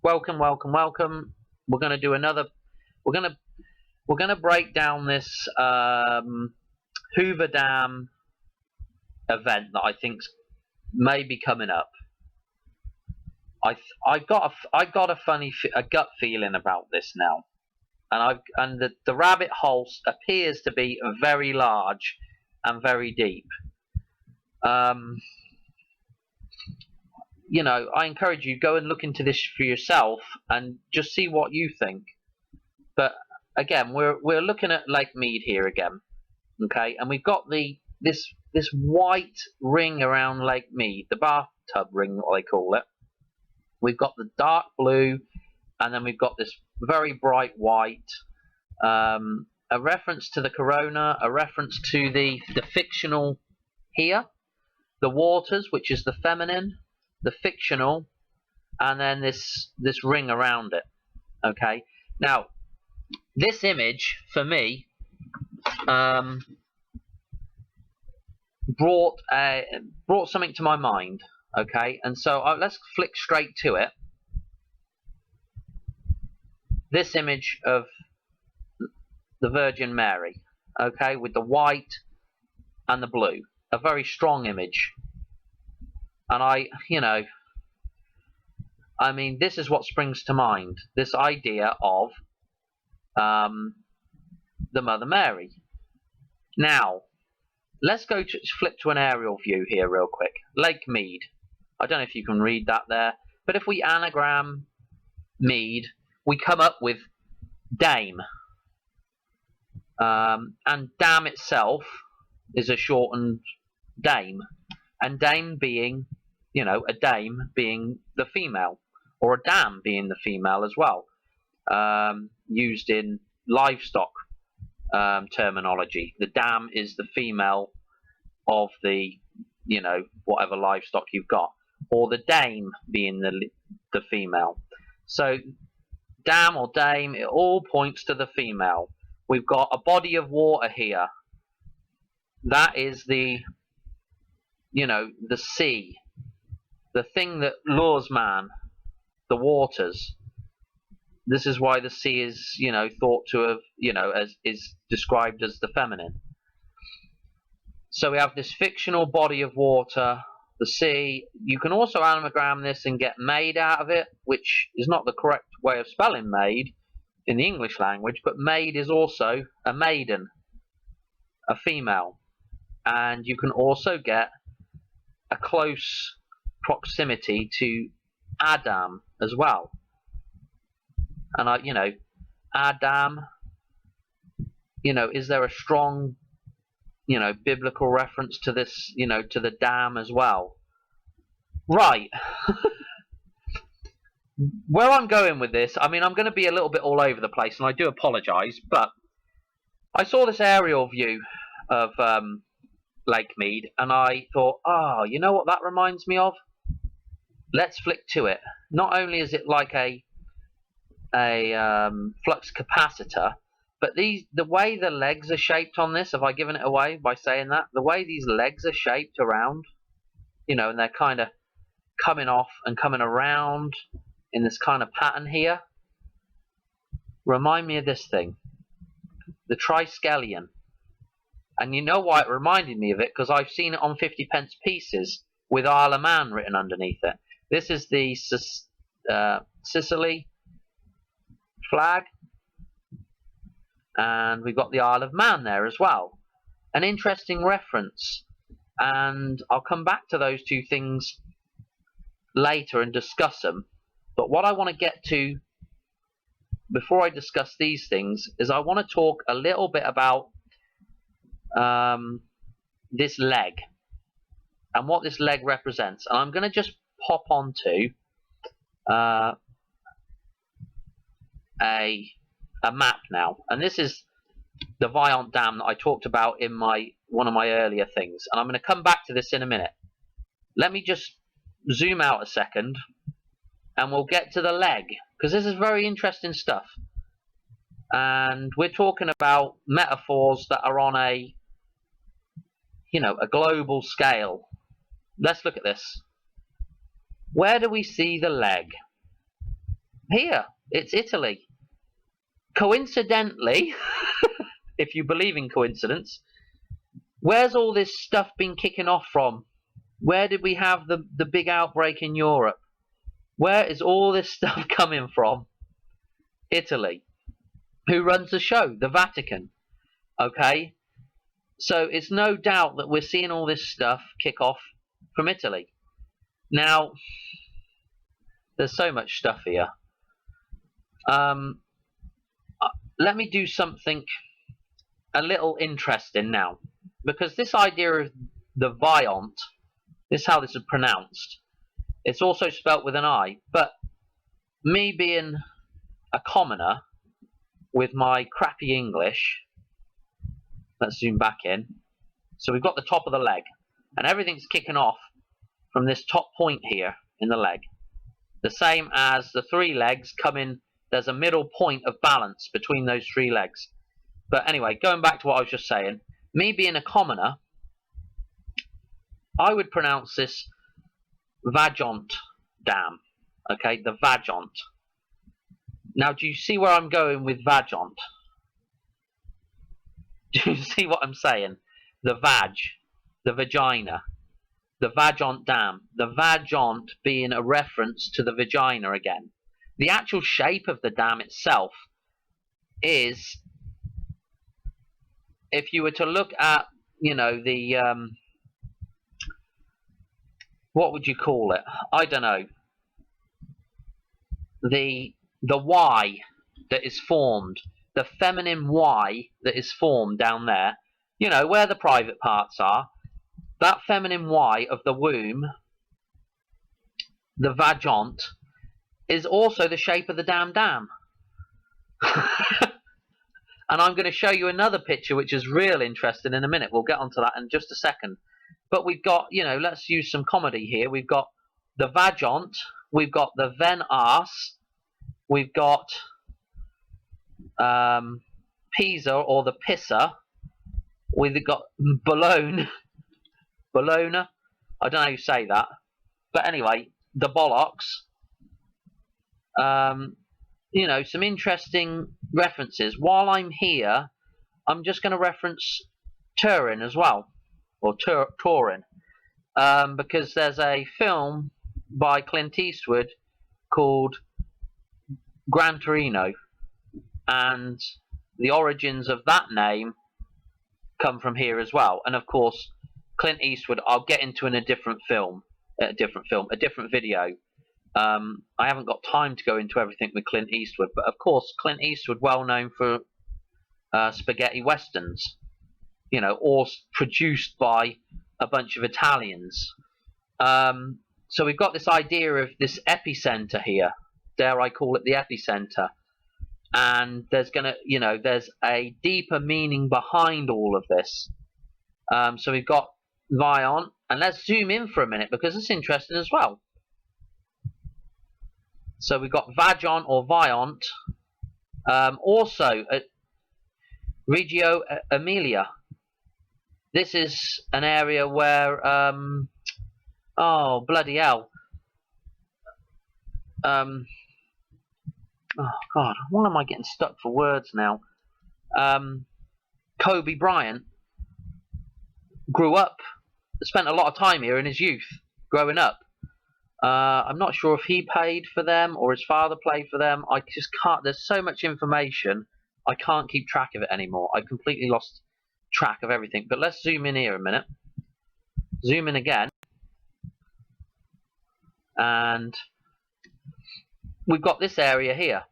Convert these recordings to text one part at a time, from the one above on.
Welcome, welcome, welcome. We're going to do another. We're going to we're going to break down this Hoover Dam event that I think's may be coming up. I got a funny a gut feeling about this now, and the rabbit hole appears to be very large and very deep. Um, I encourage you go and look into this for yourself and just see what you think. But again, we're looking at Lake Mead here again, okay? And we've got this white ring around Lake Mead, the bathtub ring, what they call it. We've got the dark blue, and then we've got this very bright white. A reference to the corona, a reference to the fictional here, the waters, which is the feminine, the fictional, and then this ring around it. Okay, now this image for me brought something to my mind. Okay, and so let's flick straight to it. This image of the Virgin Mary, okay, with the white and the blue, a very strong image. And I mean, this is what springs to mind, this idea of the Mother Mary. Now, let's flip to an aerial view here real quick. Lake Mead. I don't know if you can read that there, but if we anagram Mead, we come up with Dame. And Dam itself is a shortened Dame. And Dame being, a dame being the female, or a dam being the female as well, used in livestock terminology. The dam is the female of the, whatever livestock you've got, or the dame being the female. So dam or dame, it all points to the female. We've got a body of water here. That is the sea, the thing that lures man, the waters. This is why the sea is, thought to have, is described as the feminine. So we have this fictional body of water, the sea. You can also anagram this and get maid out of it, which is not the correct way of spelling maid in the English language, but maid is also a maiden, a female. And you can also get a close proximity to Adam as well. And Adam, is there a strong, biblical reference to this, to the dam as well? Right. Where I'm going with this, I mean, I'm going to be a little bit all over the place, and I do apologise, but I saw this aerial view of Lake Mead, and I thought, you know what that reminds me of? Let's flick to it. Not only is it like a flux capacitor, but the way the legs are shaped on this, have I given it away by saying that? The way these legs are shaped around, and they're kind of coming off and coming around in this kind of pattern here, remind me of this thing, the triskelion. And you know why it reminded me of it? Because I've seen it on 50p pieces with Isle of Man written underneath it. This is the Sicily flag, and we've got the Isle of Man there as well. An interesting reference, and I'll come back to those two things later and discuss them. But what I want to get to before I discuss these things is I want to talk a little bit about this leg and what this leg represents. And I'm going to just pop onto a map now, and this is the Viant Dam that I talked about in one of my earlier things, and I'm going to come back to this in a minute. Let me just zoom out a second and we'll get to the leg, because this is very interesting stuff, and we're talking about metaphors that are on a global scale. Let's look at this. Where do we see the leg? Here, it's Italy. Coincidentally, if you believe in coincidence, where's all this stuff been kicking off from? Where did we have the big outbreak in Europe? Where is all this stuff coming from? Italy. Who runs the show? The Vatican. Okay? So it's no doubt that we're seeing all this stuff kick off from Italy. Now, there's so much stuff here. Let me do something a little interesting now. Because this idea of the Viant, this is how this is pronounced. It's also spelt with an I. But me being a commoner with my crappy English, let's zoom back in. So we've got the top of the leg, and everything's kicking off from this top point here in the leg. The same as the three legs coming, there's a middle point of balance between those three legs. But anyway, going back to what I was just saying, me being a commoner, I would pronounce this Vajont dam. Okay, the Vajont. Now, do you see where I'm going with Vajont? Do you see what I'm saying? The vag, the vagina, the Vajont dam. The Vajont being a reference to the vagina again. The actual shape of the dam itself is, if you were to look at, you know, the, what would you call it? I don't know. The Y that is formed, the feminine Y that is formed down there, you know, where the private parts are, that feminine Y of the womb, the Vajont, is also the shape of the damn dam. And I'm going to show you another picture which is real interesting in a minute. We'll get onto that in just a second. But we've got, you know, let's use some comedy here. We've got the Vajont, we've got the Ven Ars, we've got Pisa or the Pissa, we've got Bologna, I don't know how you say that. But anyway, the bollocks. You know, some interesting references. While I'm here, I'm just going to reference Turin as well, or Turin, because there's a film by Clint Eastwood called Gran Torino, and the origins of that name come from here as well. And of course, Clint Eastwood, I'll get into in a different video. I haven't got time to go into everything with Clint Eastwood, but of course, Clint Eastwood, well known for spaghetti westerns, you know, or produced by a bunch of Italians. So we've got this idea of this epicenter here. Dare I call it the epicenter? And there's gonna, you know, there's a deeper meaning behind all of this. So we've got Viant, and let's zoom in for a minute because it's interesting as well. So we've got Vajont or Viant, also at Reggio Emilia. This is an area where, oh bloody hell, oh God, why am I getting stuck for words now? Kobe Bryant grew up, spent a lot of time here in his youth, growing up. I'm not sure if he played for them or his father played for them. I just can't, there's so much information, I can't keep track of it anymore. I completely lost track of everything. But let's zoom in here a minute. Zoom in again. And we've got this area here.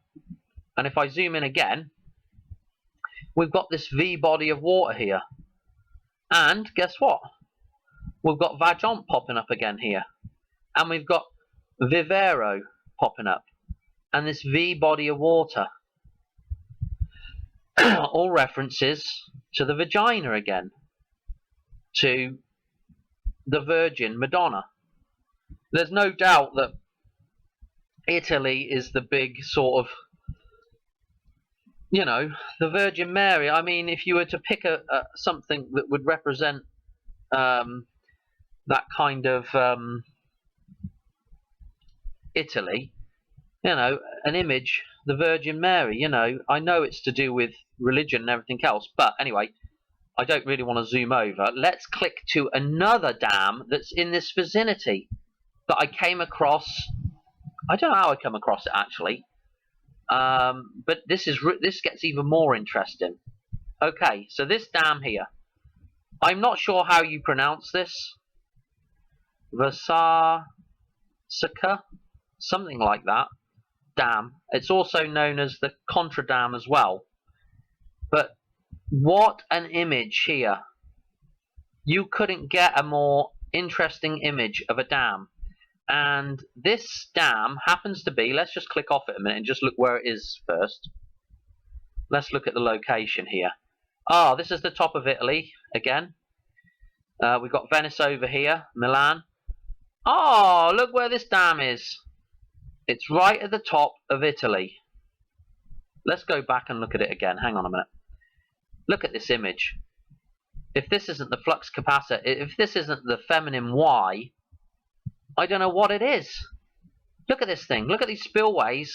And if I zoom in again, we've got this V body of water here. And guess what? We've got Vajont popping up again here. And we've got Vivero popping up. And this V body of water. All references to the vagina again. To the Virgin Madonna. There's no doubt that Italy is the big sort of, you know, the Virgin Mary. I mean, if you were to pick something that would represent that kind of Italy, you know, an image, the Virgin Mary. You know, I know it's to do with religion and everything else, but anyway, I don't really want to zoom over. Let's click to another dam that's in this vicinity that I came across. I don't know how I come across it actually, but this gets even more interesting. Okay, so this dam here, I'm not sure how you pronounce this. Vasasaka, something like that. Dam. It's also known as the Contra Dam as well. But what an image here. You couldn't get a more interesting image of a dam. And this dam happens to be, let's just click off it a minute and just look where it is first. Let's look at the location here. Ah, this is the top of Italy again. We've got Venice over here, Milan. Oh, look where this dam is. It's right at the top of Italy. Let's go back and look at it again. Hang on a minute. Look at this image. If this isn't the flux capacitor, if this isn't the feminine Y, I don't know what it is. Look at this thing. Look at these spillways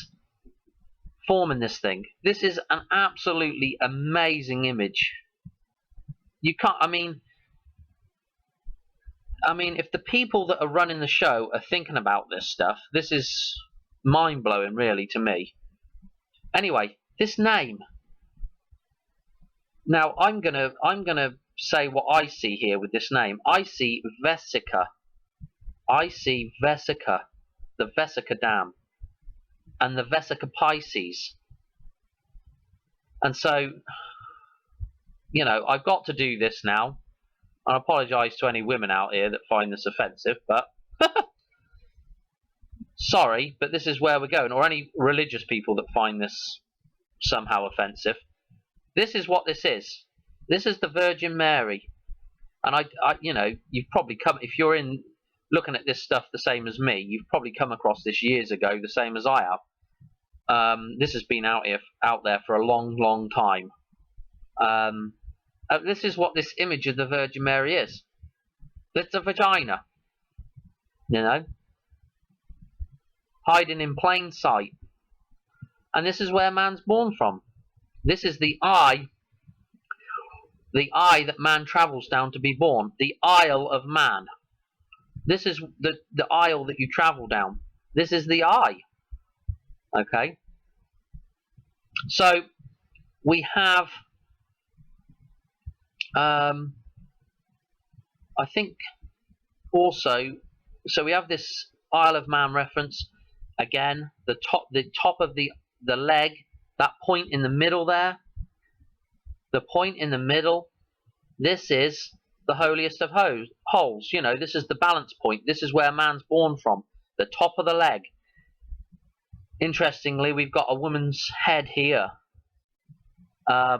forming this thing. This is an absolutely amazing image. You can't, I mean, if the people that are running the show are thinking about this stuff, this is mind-blowing, really, to me. Anyway, this name. Now, I'm gonna say what I see here with this name. I see Vesica. I see Vesica, the Vesica Dam, and the Vesica Pisces. And so, you know, I've got to do this now. I apologise to any women out here that find this offensive, but sorry, but this is where we're going, or any religious people that find this somehow offensive. This is what this is. This is the Virgin Mary. And you know, you've probably come, if you're in looking at this stuff the same as me, you've probably come across this years ago, the same as I have. This has been out there for a long, long time. This is what this image of the Virgin Mary is. It's a vagina, you know, hiding in plain sight. And this is where man's born from. This is the eye that man travels down to be born. The Isle of Man. This is the aisle that you travel down. This is the eye. Okay. So we have, I think also, so we have this Isle of Man reference. Again, the top of the leg, that point in the middle there, the point in the middle, this is the holiest of holes. You know, this is the balance point. This is where man's born from, the top of the leg. Interestingly, we've got a woman's head here. I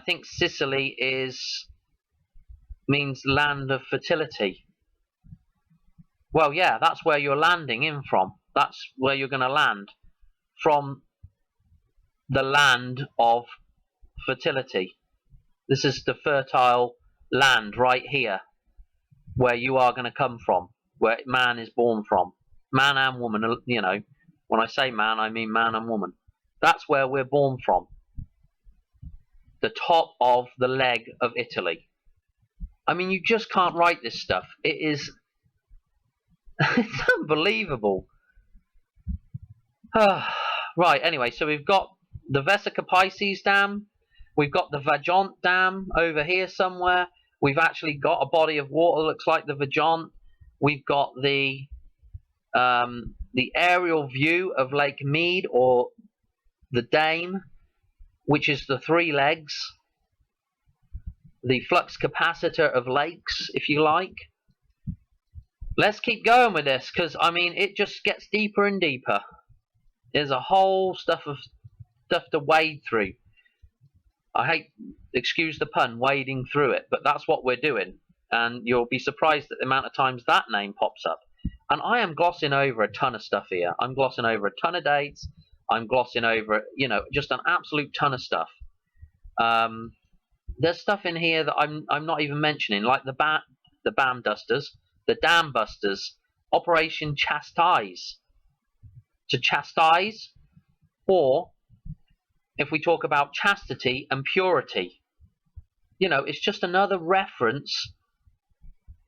think Sicily means land of fertility. Well, yeah, that's where you're landing in from. That's where you're going to land, from the land of fertility. This is the fertile land right here, where you are going to come from, where man is born from. Man and woman, you know. When I say man, I mean man and woman. That's where we're born from. The top of the leg of Italy. I mean, you just can't write this stuff. It is... it's unbelievable. Right, anyway, so we've got the Vesica Pisces Dam. We've got the Vajont Dam over here somewhere. We've actually got a body of water that looks like the Vajont. We've got the aerial view of Lake Mead, or the Dame, which is the three legs. The flux capacitor of lakes, if you like. Let's keep going with this, because, I mean, it just gets deeper and deeper. There's a whole stuff to wade through. I hate, excuse the pun, wading through it, but that's what we're doing. And you'll be surprised at the amount of times that name pops up. And I am glossing over a ton of stuff here. I'm glossing over a ton of dates. I'm glossing over, you know, just an absolute ton of stuff. There's stuff in here that I'm not even mentioning, like the BAM Dusters, the Dam Busters, Operation Chastise. to chastise, or if we talk about chastity and purity, it's just another reference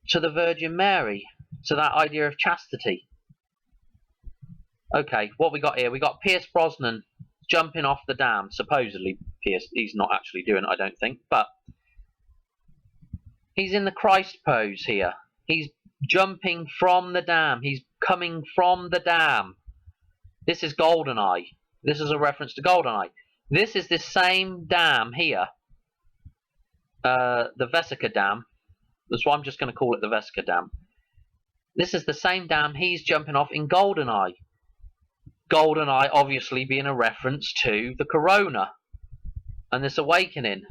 to the Virgin Mary, to that idea of chastity. Okay, what we got here? We got Pierce Brosnan jumping off the dam. Supposedly, Pierce, he's not actually doing it, I don't think, but he's in the Christ pose here. He's jumping from the dam. He's coming from the dam. This is Goldeneye. This is a reference to Goldeneye. This is this same dam here, the Vesica Dam. That's why I'm just going to call it the Vesica Dam. This is the same dam he's jumping off in Goldeneye. Goldeneye obviously being a reference to the Corona and this awakening.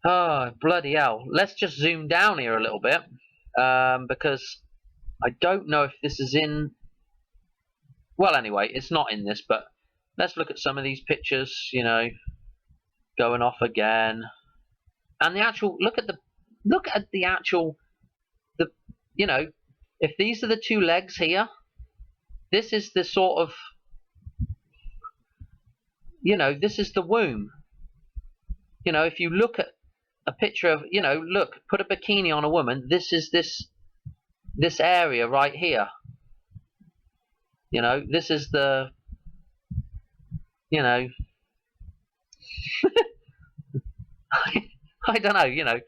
Oh, bloody hell. Let's just zoom down here a little bit, because I don't know if this is in... Well, anyway, it's not in this, but let's look at some of these pictures, going off again. And the actual... Look at the actual... if these are the two legs here, this is the sort of... this is the womb. If you look at a picture of, look, put a bikini on a woman, this is this area right here. This is the, I don't know,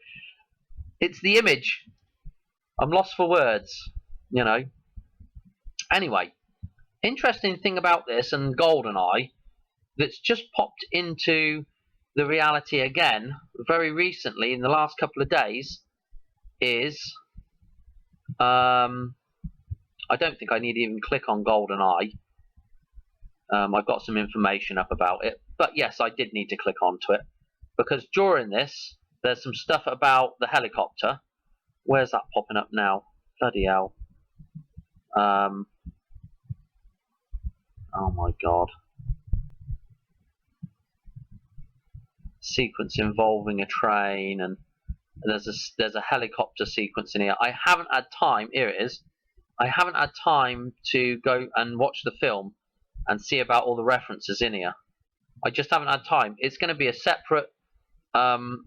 it's the image. I'm lost for words, Anyway, interesting thing about this and Goldeneye that's just popped into the reality again very recently in the last couple of days is I don't think I need to even click on Goldeneye. I've got some information up about it, but yes, I did need to click onto it because during this there's some stuff about the helicopter. Where's that popping up now? Bloody hell. Oh my god. Sequence involving a train, and there's a helicopter sequence in here. I haven't had time. Here it is. I haven't had time to go and watch the film and see about all the references in here. I just haven't had time. It's going to be a separate film.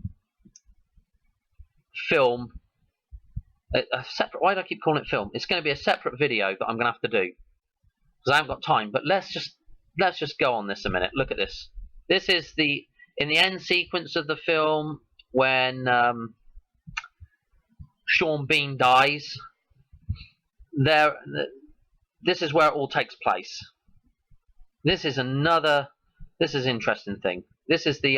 A separate. Why do I keep calling it film? It's going to be a separate video that I'm going to have to do because I haven't got time. But let's just go on this a minute. Look at this. This is in the end sequence of the film when Sean Bean dies. This is where it all takes place. This is an interesting thing. This is the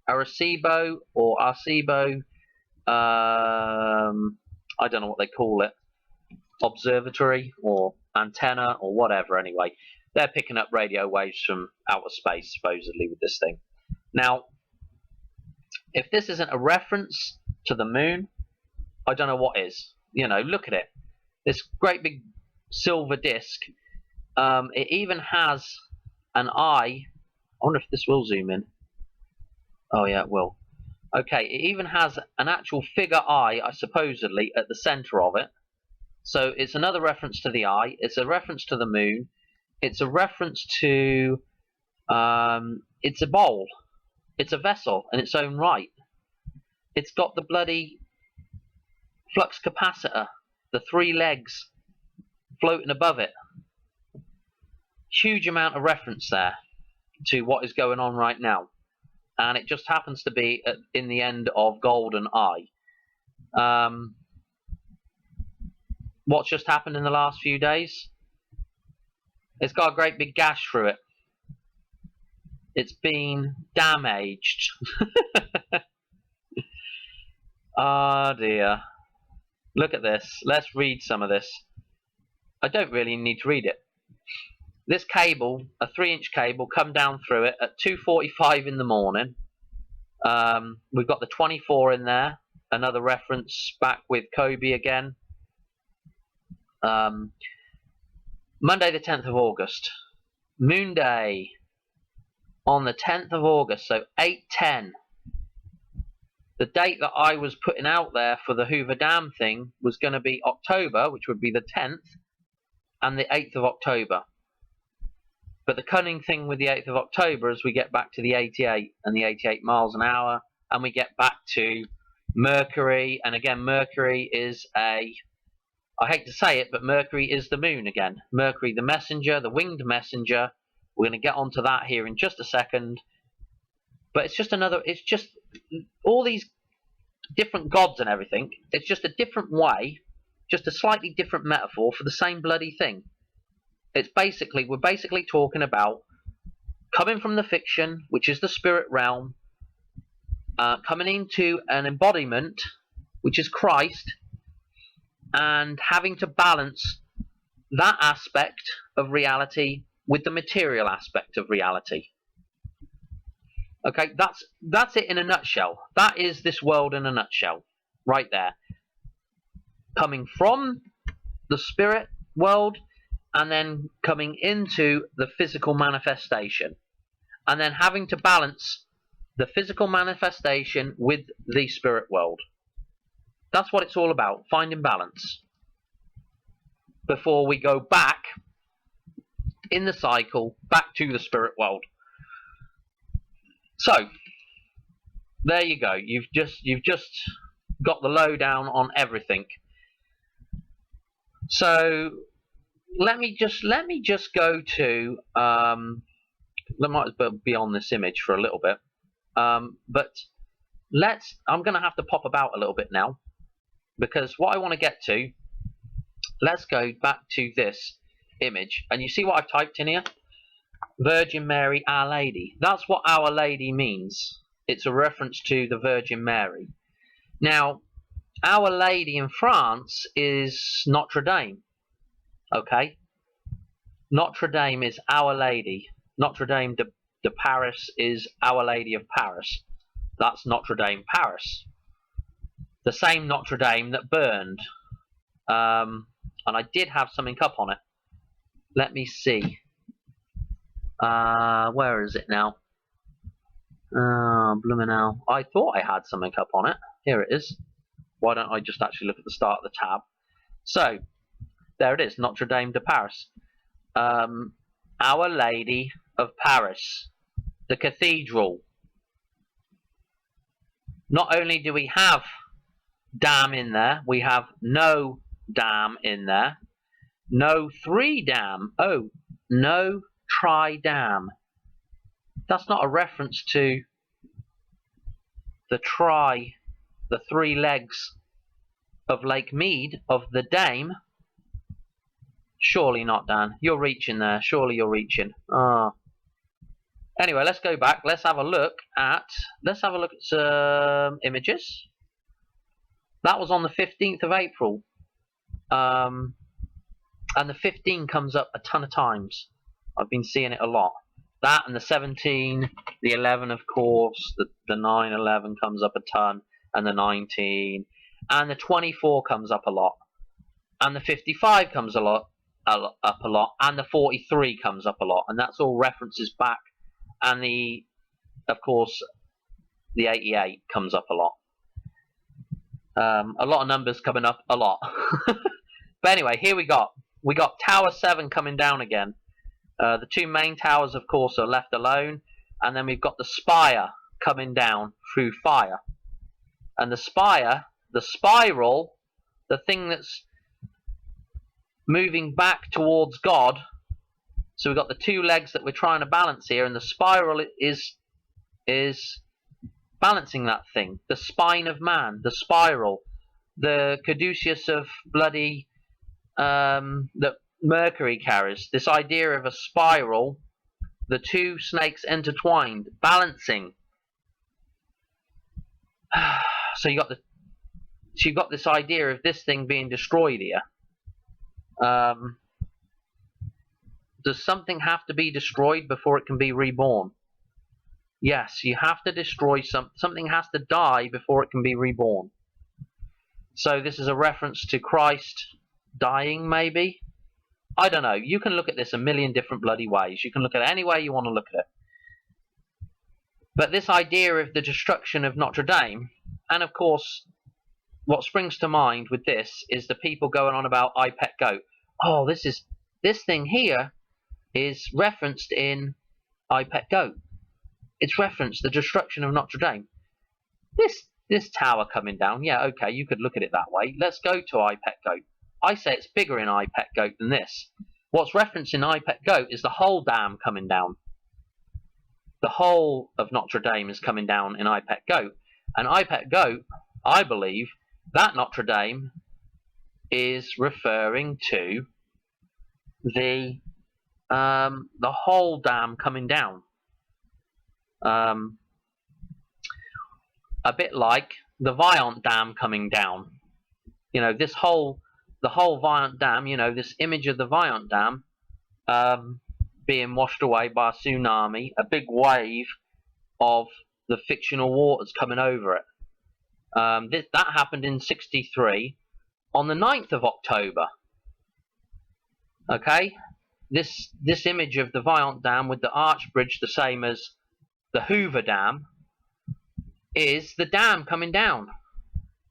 Arecibo or Arecibo, I don't know what they call it, observatory or antenna or whatever. Anyway, they're picking up radio waves from outer space supposedly with this thing. Now, if this isn't a reference to the moon, I don't know what is. Look at it. This great big silver disc. It even has an eye. I wonder if this will zoom in. Oh yeah, it will. Okay, it even has an actual figure eye, supposedly, at the center of it. So it's another reference to the eye. It's a reference to the moon. It's a reference to... it's a bowl. It's a vessel in its own right. It's got the bloody flux capacitor, the 3 legs floating above it. Huge amount of reference there to what is going on right now. And it just happens to be in the end of Goldeneye. What's just happened in the last few days? It's got a great big gash through it. It's been damaged. Oh dear. Look at this. Let's read some of this. I don't really need to read it. This cable, a 3-inch cable, come down through it at 2:45 in the morning. We've got the 24 in there. Another reference back with Kobe again. Monday the 10th of August. Moon Day. On the 10th of August, so 8/10. The date that I was putting out there for the Hoover Dam thing was going to be October, which would be the 10th. and the 8th of October. But the cunning thing with the 8th of October is we get back to the 88 and the 88 miles an hour, and we get back to Mercury. And again, Mercury is I hate to say it, but Mercury is the moon again. Mercury, the messenger, the winged messenger. We're going to get onto that here in just a second. But it's just all these different gods and everything. It's just a different way, just a slightly different metaphor for the same bloody thing. We're basically talking about coming from the fiction, which is the spirit realm, coming into an embodiment, which is Christ, and having to balance that aspect of reality with the material aspect of reality. Okay, that's it in a nutshell. That is this world in a nutshell, right there. Coming from the spirit world, and then coming into the physical manifestation, and then having to balance the physical manifestation with the spirit world. That's what it's all about, finding balance before we go back in the cycle back to the spirit world. So there you go. You've just got the lowdown on everything. So let me just go to I might as well be on this image for a little bit, but I'm going to have to pop about a little bit now, because what I want to get to, let's go back to this image, and you see what I've typed in here? Virgin Mary, Our Lady. That's what Our Lady means. It's a reference to the Virgin Mary. Now, Our Lady in France is Notre Dame. Okay? Notre Dame is Our Lady. Notre Dame de Paris is Our Lady of Paris. That's Notre Dame, Paris. The same Notre Dame that burned. And I did have something up on it. Let me see. Where is it now? Blooming hell. I thought I had something up on it. Here it is. Why don't I just actually look at the start of the tab? So, there it is, Notre Dame de Paris. Our Lady of Paris. The cathedral. Not only do we have dam in there, we have no dam in there. No three dam. Oh, no tri-dam. That's not a reference to the three legs of Lake Mead, of the Dame. Surely not, Dan. You're reaching there. Surely you're reaching. Anyway, let's go back. Let's have a look at some images. That was on the 15th of April. And the 15 comes up a ton of times. I've been seeing it a lot. That and the 17, the 11, of course, the 9, 11 comes up a ton, and the 19, and the 24 comes up a lot, and the 55 comes up a lot, and the 43 comes up a lot, and that's all references back, and of course, the 88 comes up a lot. A lot of numbers coming up a lot. But anyway, here we got Tower 7 coming down again. The two main towers, of course, are left alone, and then we've got the spire coming down through fire. And the spire, the spiral, the thing that's moving back towards God. So we've got the two legs that we're trying to balance here, and the spiral is balancing that thing. The spine of man, the spiral, the caduceus of bloody that Mercury carries. This idea of a spiral, the two snakes intertwined, balancing. So you've got this idea of this thing being destroyed here. Does something have to be destroyed before it can be reborn? Yes, you have to destroy something has to die before it can be reborn. So this is a reference to Christ dying, maybe? I don't know. You can look at this a million different bloody ways. You can look at it any way you want to look at it. But this idea of the destruction of Notre Dame, and of course, what springs to mind with this is the people going on about I Pet Goat. Oh, this is this thing here is referenced in I Pet Goat. It's referenced the destruction of Notre Dame. This tower coming down, yeah, okay, you could look at it that way. Let's go to I Pet Goat. I say it's bigger in I Pet Goat than this. What's referenced in I Pet Goat is the whole dam coming down. The whole of Notre Dame is coming down in I Pet Goat. And I Pet Goat, I believe, that Notre Dame is referring to the whole dam coming down. A bit like the Viant Dam coming down. You know, the whole Viant Dam, you know, this image of the Viant Dam being washed away by a tsunami, a big wave of the fictional waters coming over it. That happened in 63 on the 9th of October. Okay, this image of the Viant Dam with the arch bridge, the same as the Hoover Dam, is the dam coming down.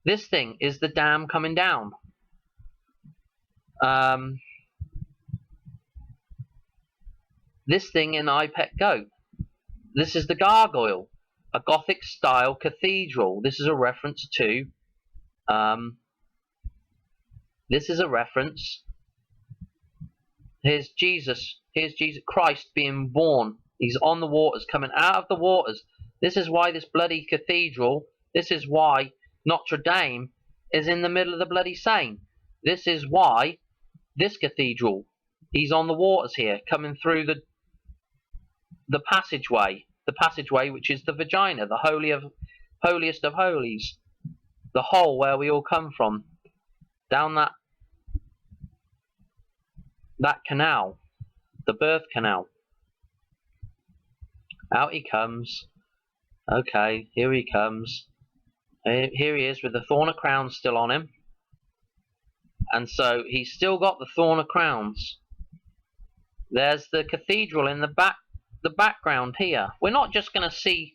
This thing is the dam coming down. This thing in I Pet Goat. This is the gargoyle, a Gothic style cathedral. This is a reference to. This is a reference. Here's Jesus. Here's Jesus Christ being born. He's on the waters, coming out of the waters. This is why this bloody cathedral, this is why Notre Dame is in the middle of the bloody Seine. This is why this cathedral, he's on the waters here, coming through the passageway which is the vagina, the holiest of holies, the hole where we all come from, down that canal, the birth canal. Out he comes. Okay, here he comes. Here he is with the thorn of crowns still on him. And so he's still got the thorn of crowns. There's the cathedral in the background here. We're not just going to see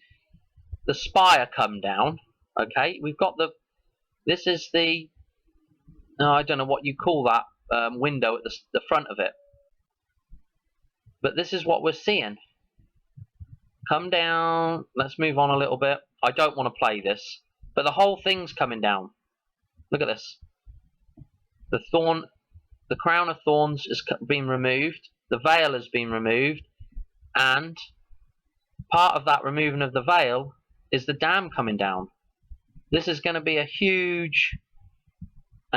the spire come down. Okay, we've got this is the, I don't know what you call that window at the front of it. But this is what we're seeing. Come down. Let's move on a little bit. I don't want to play this, but the whole thing's coming down. Look at this. The crown of thorns has been removed. The veil has been removed, and part of that removing of the veil is the dam coming down. This is going to be an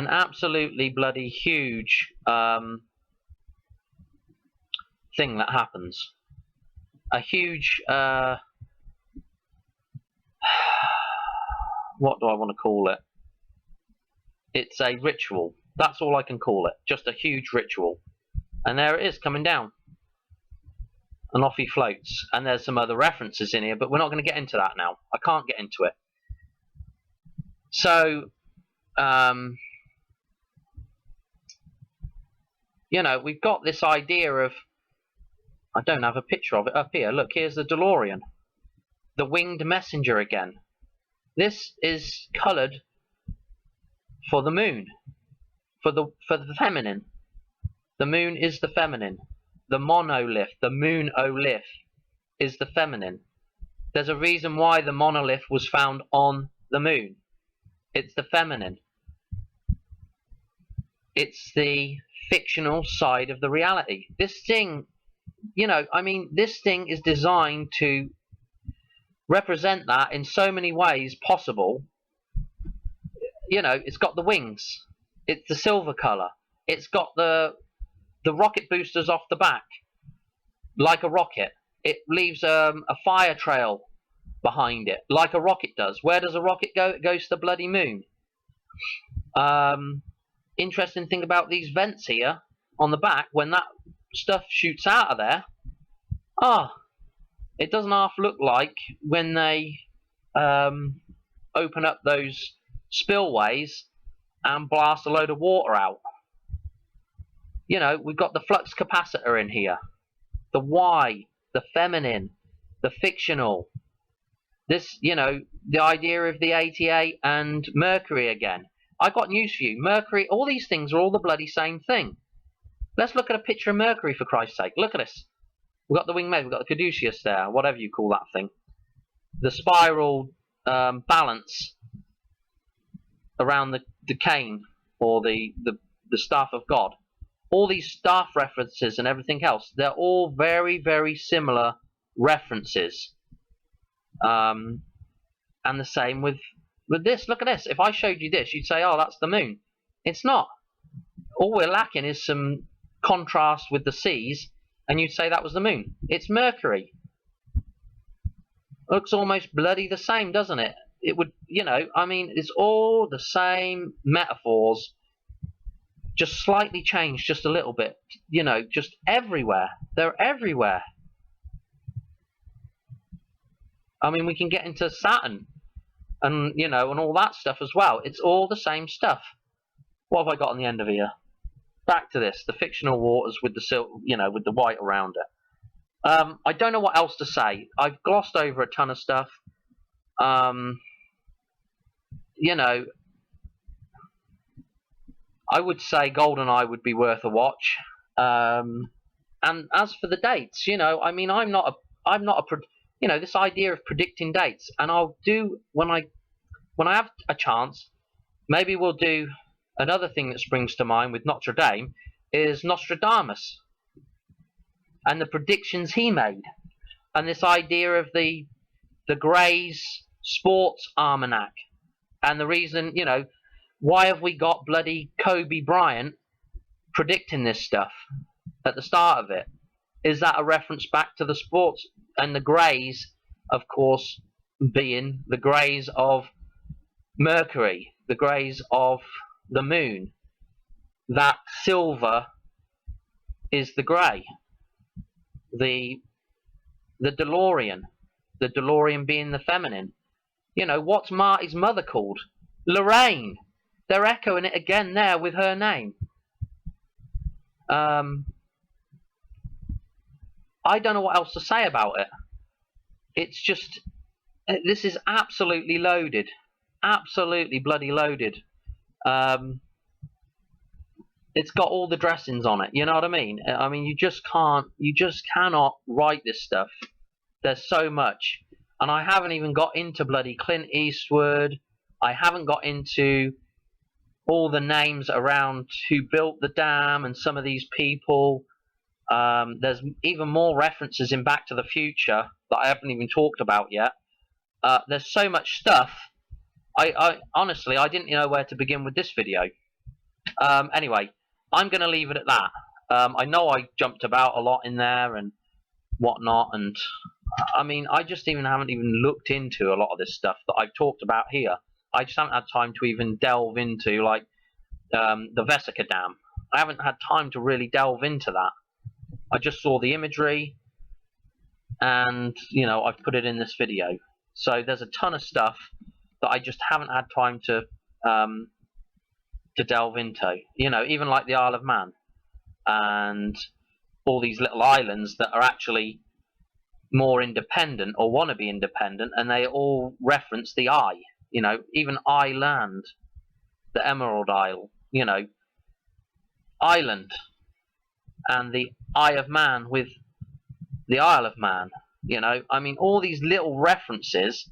absolutely bloody huge thing that happens. A huge, what do I want to call it? It's a ritual. That's all I can call it. Just a huge ritual. And there it is, coming down. And off he floats. And there's some other references in here, but we're not going to get into that now. I can't get into it. So, you know, we've got this idea of, I don't have a picture of it up here. Look, here's the DeLorean. The winged messenger again. This is coloured for the moon. For the feminine. The moon is the feminine. The monolith, the moon-olith, is the feminine. There's a reason why the monolith was found on the moon. It's the feminine. It's the fictional side of the reality. This thing, you know, I mean, this thing is designed to represent that in so many ways possible. You know, it's got the wings. It's the silver colour. It's got the rocket boosters off the back, like a rocket. It leaves a fire trail behind it, like a rocket does. Where does a rocket go? It goes to the bloody moon. Interesting thing about these vents here on the back, when that stuff shoots out of there, it doesn't half look like when they open up those spillways and blast a load of water out. You know, we've got the flux capacitor in here, the Y, the feminine, the fictional. This, you know, the idea of the 88 and Mercury again. I got news for you. Mercury, all these things are all the bloody same thing. Let's look at a picture of Mercury, for Christ's sake. Look at this. We've got the winged Meg, we've got the caduceus there, whatever you call that thing. The spiral balance around the cane, or the staff of God. All these staff references and everything else, they're all very, very similar references. And the same with this. Look at this. If I showed you this, you'd say, oh, that's the moon. It's not. All we're lacking is some contrast with the seas, and you'd say that was the moon. It's Mercury. Looks almost bloody the same, doesn't it? It would, you know, I mean, it's all the same metaphors, just slightly changed just a little bit, you know, just everywhere. They're everywhere. I mean, we can get into Saturn and, you know, and all that stuff as well. It's all the same stuff. What have I got on the end of here? Back to this, the fictional waters with the, you know, with the white around it. I don't know what else to say. I've glossed over a ton of stuff. You know, I would say GoldenEye would be worth a watch. And as for the dates, you know, I mean, I'm not a, you know, this idea of predicting dates, and I'll do when I have a chance. Maybe we'll do another thing that springs to mind with Notre Dame is Nostradamus and the predictions he made, and this idea of the Gray's Sports Almanac, and the reason, you know, why have we got bloody Kobe Bryant predicting this stuff at the start of it? Is that a reference back to the sports and the Greys, of course, being the Greys of Mercury, the Greys of the moon? That silver is the grey. The DeLorean being the feminine. You know, what's Marty's mother called? Lorraine. They're echoing it again there with her name. I don't know what else to say about it. It's just, this is absolutely loaded. Absolutely bloody loaded. It's got all the dressings on it, you know what I mean? I mean, you just cannot write this stuff. There's so much. And I haven't even got into bloody Clint Eastwood. I haven't got into all the names around who built the dam and some of these people. There's even more references in Back to the Future that I haven't even talked about yet. There's so much stuff. I honestly, I didn't know where to begin with this video. Anyway, I'm going to leave it at that. I know I jumped about a lot in there and whatnot, and I mean, I just haven't even looked into a lot of this stuff that I've talked about here. I just haven't had time to even delve into, like, the Vesica Dam. I haven't had time to really delve into that. I just saw the imagery, and, you know, I've put it in this video. So there's a ton of stuff that I just haven't had time to delve into. You know, even like the Isle of Man and all these little islands that are actually more independent or want to be independent, and they all reference the eye. You know, even Island, the Emerald Isle, you know, Island, and the Eye of Man with the Isle of Man. You know, I mean, all these little references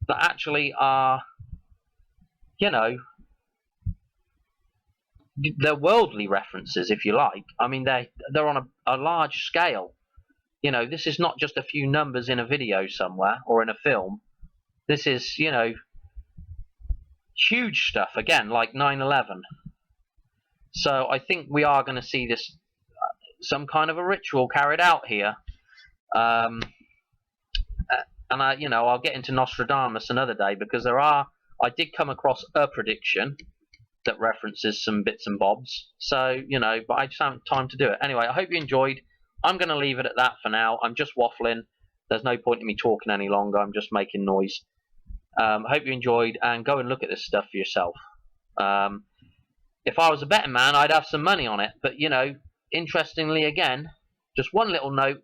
that actually are, you know, they're worldly references, if you like. I mean, they're on a large scale. You know, this is not just a few numbers in a video somewhere or in a film. This is, you know, huge stuff, again, like 9/11. So I think we are going to see this, some kind of a ritual carried out here. And you know, I'll get into Nostradamus another day, because I did come across a prediction that references some bits and bobs. So, you know, but I just haven't time to do it. Anyway, I hope you enjoyed. I'm going to leave it at that for now. I'm just waffling. There's no point in me talking any longer. I'm just making noise. I hope you enjoyed, and go and look at this stuff for yourself. If I was a betting man, I'd have some money on it. But, you know, interestingly, again, just one little note.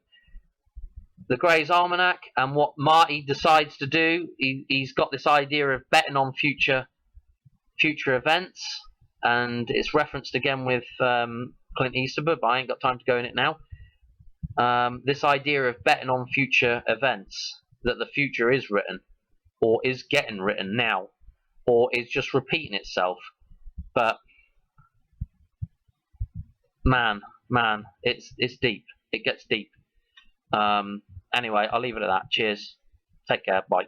The Gray's Almanac and what Marty decides to do, he's got this idea of betting on future events, and it's referenced again with Clint Eastwood, but I ain't got time to go in it now. This idea of betting on future events, that the future is written, or is getting written now, or is just repeating itself. But man, it's deep. It gets deep. Anyway, I'll leave it at that. Cheers. Take care. Bye.